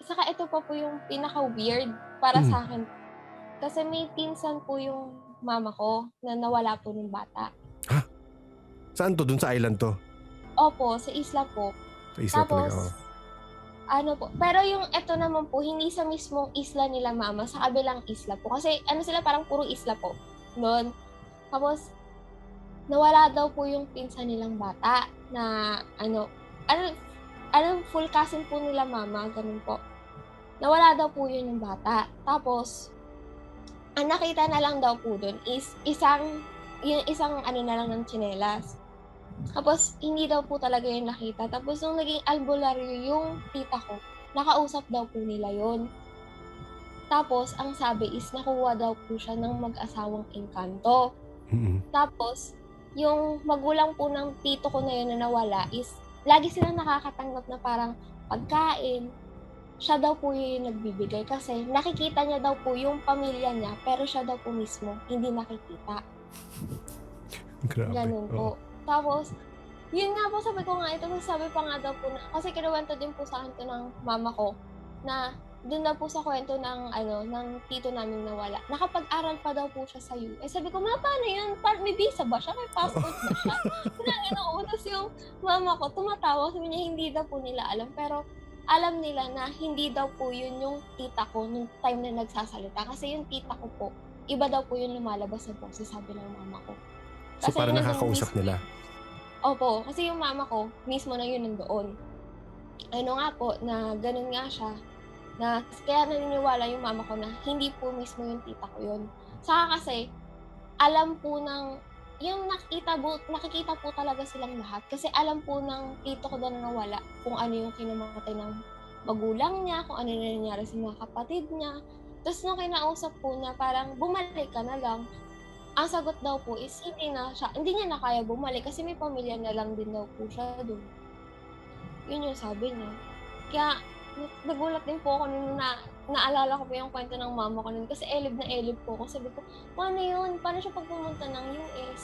saka ito pa po yung pinaka-weird para Hmm, sa'kin. Kasi may pinsan po yung mama ko na nawala po nung bata. ha? Saan 'to, dun sa island 'to? Opo, sa isla po. Sa isla talaga, Tapos oo. ano po, pero yung eto naman po hindi sa mismong isla nila mama, sa kabilang isla po. Kasi ano sila, parang puro isla po, nun. Tapos nawala daw po yung pinsan nilang bata na ano full cousin po nila mama, gano'n po. Nawala daw po yun yung bata. Tapos ang nakita na lang daw po dun is yung isang ano na lang ng tsinelas. Tapos hindi daw po talaga yun nakita. Tapos nung naging albularyo yung tita ko, nakausap daw po nila yun. Tapos ang sabi is nakuha daw po siya ng mag-asawang engkanto. Mm. Tapos yung magulang po ng tito ko na yun na nawala is lagi silang nakakatanggap na parang pagkain, siya daw po yung nagbibigay kasi nakikita niya daw po yung pamilya niya, pero siya daw po mismo hindi nakikita, Grabe, gano'n oo. po. Tapos yun nga po, sabi ko nga ito, sabi pa nga daw po na kasi kinuwento din po sa'kin 'to ng mama ko, na dun daw po sa kuwento ng ng tito naming nawala, nakapag-aral pa daw po siya sa US. Sabi ko, "Ma, paano yun? May visa ba siya? May Oo. passport ba siya?" Gumagano ako, ta's yung mama ko tumatawa, sabi niya hindi daw po nila alam, pero alam nila na hindi daw po yun yung tita ko nung time na nagsasalita. Kasi yung tita ko po, iba daw po yung lumalabas na boses, sabi ng mama ko. So, Kasi parang nandun nakakausap mismo nila? opo, kasi yung mama ko mismo na yun nandoon. Ano nga po, na gano'n nga siya, na kaya naniniwala yung mama ko na hindi po mismo yung tita ko yun. Saka kasi alam po ng yung nakikita po talaga silang lahat kasi alam po ng tito ko na nawala kung ano yung kinamatay ng magulang niya, kung ano yung nangyari sa mga kapatid niya. Ta's nung kinausap po na parang, "Bumalik ka na lang." Ang sagot daw po is hindi niya na kaya bumalik kasi may pamilya na lang din daw po siya dun. Yun yung sabi niya. Kaya nagulat din po ako nung naalala ko po yung kwento ng mama ko nun kasi elib na elib po ako. Sabi ko, "Paano yun? Paano siya 'pag pumunta ng US?"